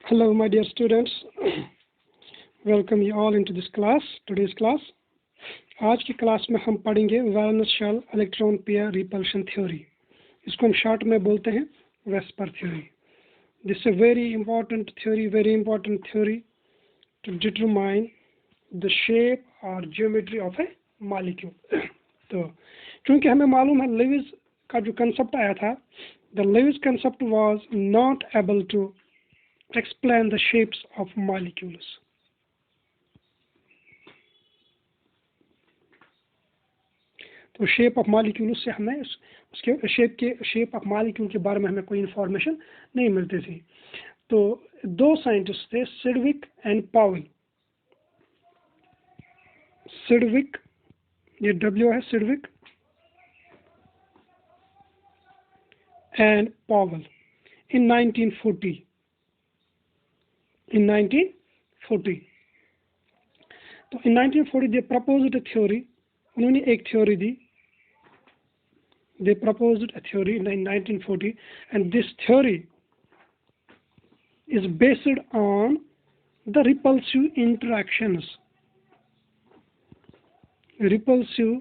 Hello, my dear students. Welcome you all into this class, today's class. आज की class में हम पढ़ेंगे valence shell electron pair repulsion theory. इसको हम शॉर्ट में बोलते हैं VSEPR theory. This is a very important theory to determine the shape or geometry of a molecule. तो क्योंकि हमें मालूम है लेविस का जो कंसेप्ट आया था, the Lewis concept was not able to explain the shapes of molecules. तो शेप ऑफ मॉलिक्यूल से हमें उसके शेप ऑफ मॉलिक्यूल के बारे में हमें कोई इंफॉर्मेशन नहीं मिलती थी. तो दो साइंटिस्ट थे, सिडविक एंड पावेल. सिडविक, ये डब्ल्यू है, सिडविक एंड पावेल in 1940. तो in 1940 they proposed a theory. उन्होंने एक theory the. They proposed a theory in 1940, and this theory is based on the repulsive interactions. Repulsive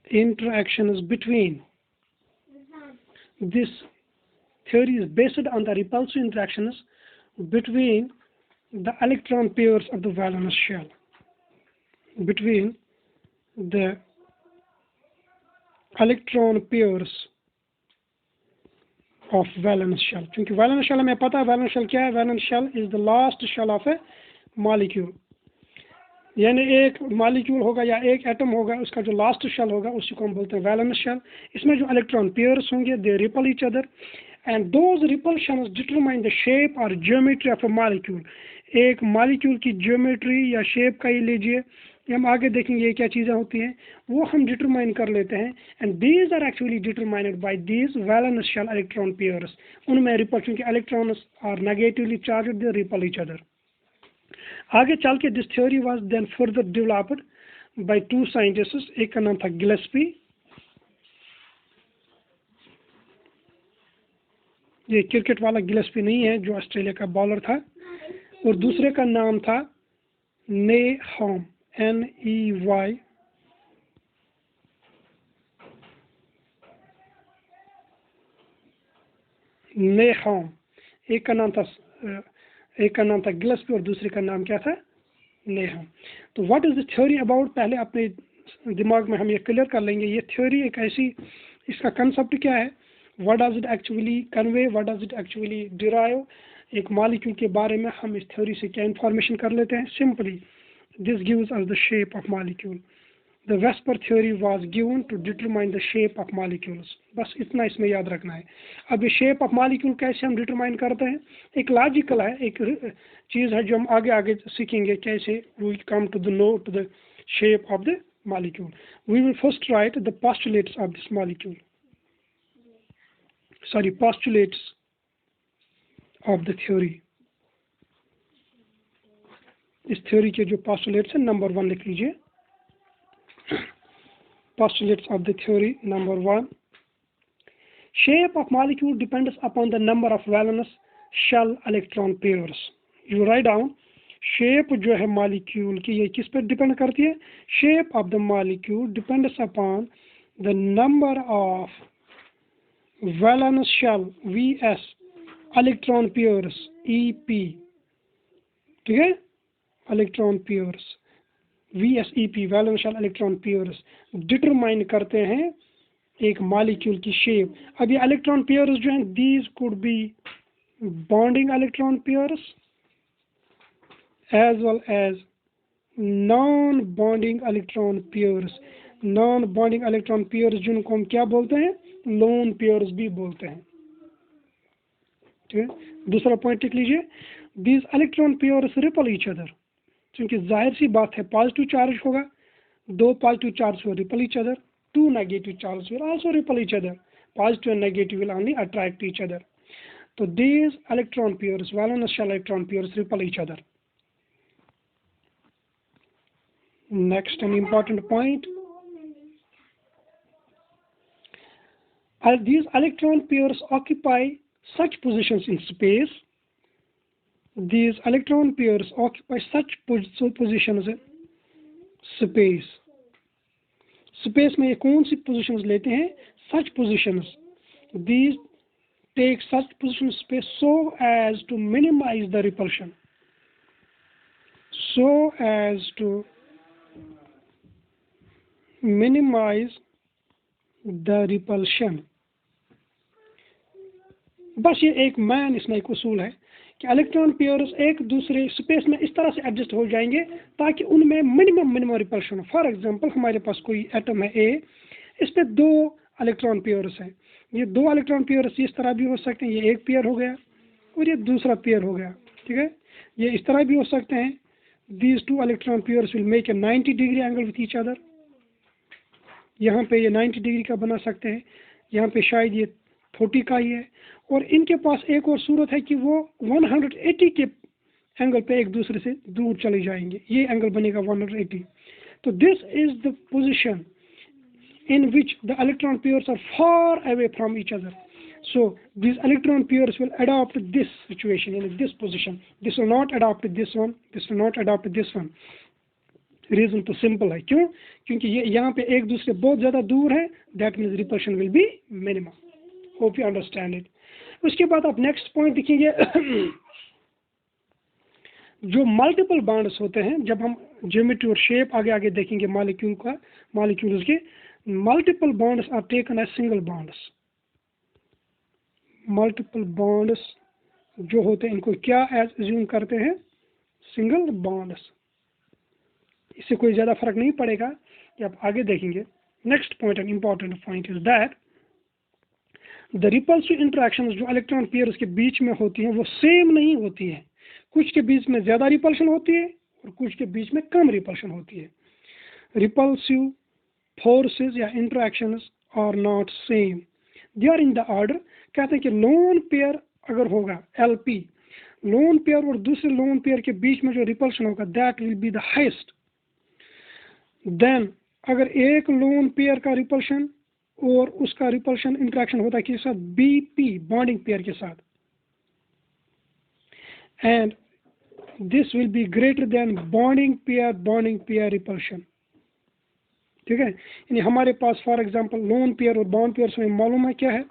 interactions between. This theory is based on the repulsive interactions between the electron pairs of the valence shell. Between the electron pairs of valence shell. क्योंकि valence shell हमें पता है valence shell क्या है. Valence shell is the last shell of a molecule. यानी एक molecule होगा या एक एटम होगा, उसका जो लास्ट शेल होगा उसी को हम बोलते हैं वैलेंस शेल. इसमें जो इलेक्ट्रॉन पेयर्स होंगे they repel each other and those repulsions determine the shape और ज्योमेट्री ऑफ अ मॉलिक्यूल. एक मॉलिक्यूल की ज्योमेट्री या शेप का ही लीजिए, हम आगे देखेंगे ये क्या चीज़ें होती हैं, वो हम डिटरमाइन कर लेते हैं. And these are actually determined by these valence shell electron pairs. उनमें रिपल, क्योंकि electrons are negatively charged, they repel each other. आगे चल के this theory was then further developed by two scientists. एक का नाम था गिलेस्पी, ये क्रिकेट वाला गिलेस्पी नहीं है जो ऑस्ट्रेलिया का बॉलर था, और दूसरे का नाम था नेहॉम, NEY. नेहॉम. एक का नाम था गिलेस्पी और दूसरे का नाम क्या था, नेहॉम. तो what is the theory about, पहले अपने दिमाग में हम ये क्लियर कर लेंगे. ये थ्योरी एक ऐसी, इसका कंसेप्ट क्या है, what does it actually convey, what does it actually derive. एक मॉलिक्यूल के बारे में हम इस थ्योरी से क्या इंफॉर्मेशन कर लेते हैं. Simply this gives us the shape of molecule. The VSEPR theory was given to determine the shape of molecules. बस इतना इसमें याद रखना है. अब ये शेप ऑफ मॉलिक्यूल कैसे हम डिटरमाइन करते हैं, एक लॉजिकल है, एक चीज़ है जो हम आगे आगे सीखेंगे कैसे we come to the shape of the molecule. We will first write the postulates of this molecule. Postulates of the theory. इस थ्योरी के जो postulates हैं, नंबर 1 लिख लीजिए. Postulates of the theory, number 1. Shape of molecule depends upon the number of valence shell electron pairs. You write down. Shape जो है molecule की, ये किस पर डिपेंड करती है. Shape of the molecule depends upon the number of valence shell VS electron pairs EP. ठीक है, electron pairs VS EP valence shell electron pairs determine करते हैं एक मॉलिक्यूल की शेप. अब ये इलेक्ट्रॉन पेयर्स जो हैं, these could be bonding electron pairs as well as non-bonding electron pairs. non-bonding electron pairs जिनको हम क्या बोलते हैं, lone pairs भी बोलते हैं. ठीक है, दूसरा पॉइंट लिख लीजिए. these electron pairs repel each other. क्योंकि जाहिर सी बात है पॉजिटिव चार्ज होगा, दो positive charge will repel each other, two negative charges will also repel each other. Positive and negative will only attract each other. So these electron pairs, valence shell electron pairs, repel each other. Next, an important point. These electron pairs occupy such positions in space. These electron pairs occupy such positions in space. Space में ये कौन सी positions लेते हैं? Such positions. These take such positions in space so as to minimize the repulsion. So as to minimize the repulsion. बस ये एक man इसमें एक उसूल है कि इलेक्ट्रॉन पेयर्स एक दूसरे स्पेस में इस तरह से एडजस्ट हो जाएंगे ताकि उनमें मिनिमम रिपल्शन हो। फॉर एग्जांपल हमारे पास कोई एटम है ए, इस पे 2 इलेक्ट्रॉन पेयर्स हैं। ये 2 इलेक्ट्रॉन पेयर्स इस तरह भी हो सकते हैं, ये एक पेयर हो गया और ये दूसरा पेयर हो गया, ठीक है। ये इस तरह भी हो सकते हैं। These 2 electron pairs will make a 90 degree angle with each other. यहाँ पे ये 90 डिग्री का बना सकते हैं, यहाँ पे शायद ये 40 का ही है। और इनके पास एक और सूरत है कि वो 180 के एंगल पे एक दूसरे से दूर चले जाएंगे, ये एंगल बनेगा 180। तो this is the position in which the electron pairs are far away from each other. So these electron pairs will adopt this situation in this position. This will not adopt this one, this will not adopt this one. Reason तो simple है, क्यों? क्योंकि ये यहाँ पे एक दूसरे बहुत ज़्यादा दूर है। That means repulsion will be minimum. Hope you understand it. उसके बाद आप नेक्स्ट पॉइंट देखेंगे जो मल्टीपल बॉन्ड्स होते हैं। जब हम ज्योमेट्री और शेप आगे आगे देखेंगे मॉलिक्यूल्स के, multiple bonds are taken as single bonds. Multiple bonds जो होते हैं इनको क्या assume करते हैं? Single bonds. इससे कोई ज़्यादा फर्क नहीं पड़ेगा, कि आप आगे देखेंगे। Next point and important point is that the repulsive interactions जो इलेक्ट्रॉन पेयर्स के बीच में होती हैं वो सेम नहीं होती हैं। कुछ के बीच में ज़्यादा रिपल्शन होती है और कुछ के बीच में कम रिपल्शन होती है। Repulsive forces या interactions are not same. They are in the order. कहते हैं कि लोन पेयर अगर होगा LP, लोन पेयर और दूसरे लोन पेयर के बीच में जो रिपल्शन होगा that will be the highest. Then अगर एक लोन पेयर का रिपल्शन और उसका रिपल्शन इंटरेक्शन होता है किसके साथ? BP बॉन्डिंग पेयर के साथ, and this will be greater than bonding pair repulsion. ठीक है, यानी हमारे पास फॉर एग्जांपल लोन पेयर और बॉन्ड पेयर में मालूम है क्या है?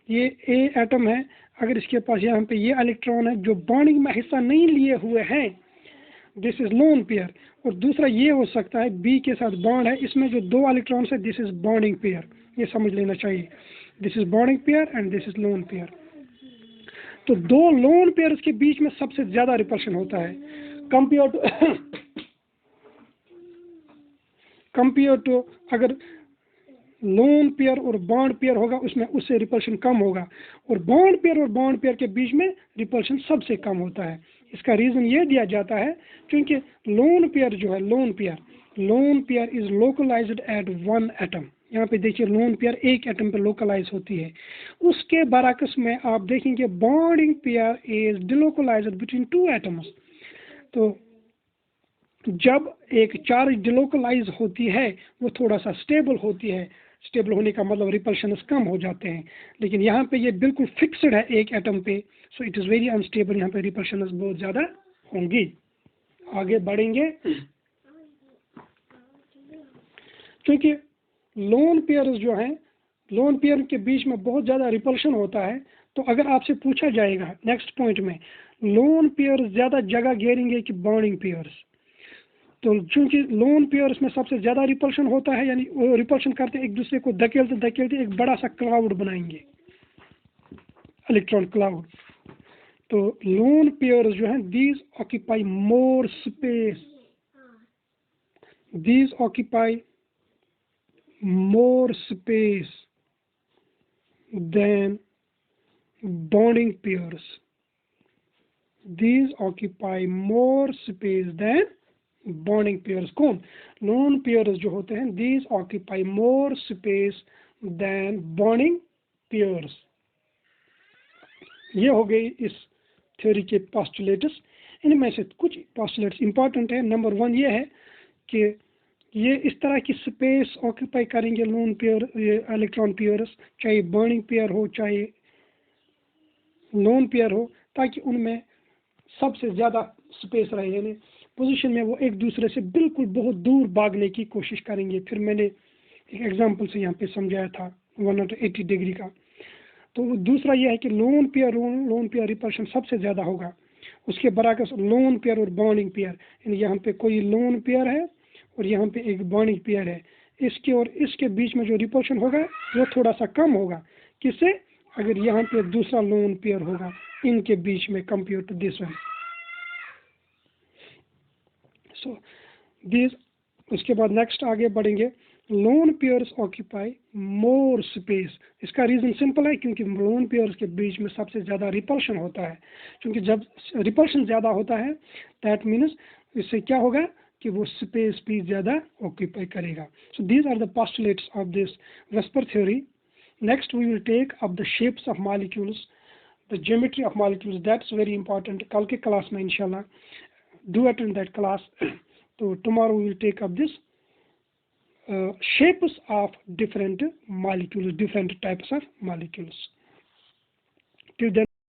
ये ए एटम है, अगर इसके पास यहाँ पे ये इलेक्ट्रॉन है जो बॉन्डिंग में हिस्सा नहीं लिए हुए हैं, दिस इज लोन पेयर। और दूसरा ये हो सकता है बी के साथ बॉन्ड है, इसमें जो 2 इलेक्ट्रॉन्स है, दिस इज बॉन्डिंग पेयर। ये समझ लेना चाहिए, this is bonding pair and this is lone pair. तो 2 लोन पेयर्स के बीच में सबसे ज्यादा रिपल्शन होता है कंपेयर टू अगर लोन पेयर और बॉन्ड पेयर होगा उसमें उससे रिपल्शन कम होगा, और बॉन्ड पेयर के बीच में रिपल्शन सबसे कम होता है। इसका रीज़न ये दिया जाता है क्योंकि लोन पेयर जो है lone pair is localized at 1 atom. यहाँ पे देखिए लोन पेयर एक एटम पे लोकलाइज होती है। उसके बरअक्स में आप देखेंगे bonding pair is delocalized between 2 atoms. तो जब एक चार्ज डिलोकलाइज होती है वो थोड़ा सा स्टेबल होती है। स्टेबल होने का मतलब रिपल्शंस कम हो जाते हैं, लेकिन यहाँ पे ये बिल्कुल फिक्स्ड है एक एटम पे, so it is very unstable. यहाँ पे रिपल्शंस बहुत ज़्यादा होंगी। आगे बढ़ेंगे, क्योंकि लोन पेयर्स जो हैं, लोन पेयर के बीच में बहुत ज़्यादा रिपल्शन होता है। तो अगर आपसे पूछा जाएगा नेक्स्ट पॉइंट में लोन पेयर्स ज़्यादा जगह घेरेंगे कि बॉन्डिंग पेयर्स, तो चूंकि लोन पेयर्स में सबसे ज़्यादा रिपल्शन होता है, यानी वो रिपल्शन करते एक दूसरे को धकेलते एक बड़ा सा क्लाउड बनाएंगे, इलेक्ट्रॉन क्लाउड। तो लोन पेयर्स जो हैं these occupy more space, these occupy more space than bonding pairs. These occupy more space than bonding pairs. कौन? Lone pairs जो होते हैं these occupy more space than bonding pairs. ये हो गई इस थ्योरी के पोस्टुलेट्स। इनमें से कुछ पोस्टुलेट्स इंपॉर्टेंट है। नंबर 1 ये है कि ये इस तरह की स्पेस ऑक्यूपाई करेंगे लोन पेयर, ये इलेक्ट्रॉन पेयर्स, चाहे बॉन्डिंग पेयर हो चाहे लोन पेयर हो, ताकि उनमें सबसे ज़्यादा स्पेस रहे, यानी पोजीशन में वो एक दूसरे से बिल्कुल बहुत दूर भागने की कोशिश करेंगे। फिर मैंने एक एग्जांपल से यहाँ पे समझाया था 180 डिग्री का। तो दूसरा यह है कि लोन पेयर रिपल्शन सबसे ज़्यादा होगा, उसके बराबर लोन पेयर और बॉन्डिंग पेयर, यानी यहाँ पे कोई लोन पेयर है और यहाँ पे एक बॉन्डिंग पेयर है, इसके और इसके बीच में जो रिपल्शन होगा वो थोड़ा सा कम होगा। किससे? अगर यहाँ पे दूसरा लोन पेयर होगा इनके बीच में, compare to this one. So this, उसके बाद नेक्स्ट आगे बढ़ेंगे। Lone pairs occupy more space. इसका रीज़न सिंपल है, क्योंकि लोन पेयर्स के बीच में सबसे ज़्यादा रिपल्शन होता है, क्योंकि जब रिपल्शन ज़्यादा होता है दैट मीन्स इससे क्या होगा कि वो स्पेस भी ज़्यादा ऑक्यूपाई करेगा। So these are the postulates of this VSEPR theory. Next we will take up the shapes of molecules, the geometry of molecules, that's very important. कल के क्लास में इंशाल्लाह, do attend that class. So tomorrow we will take up this shapes of different molecules, different types of molecules. Till then.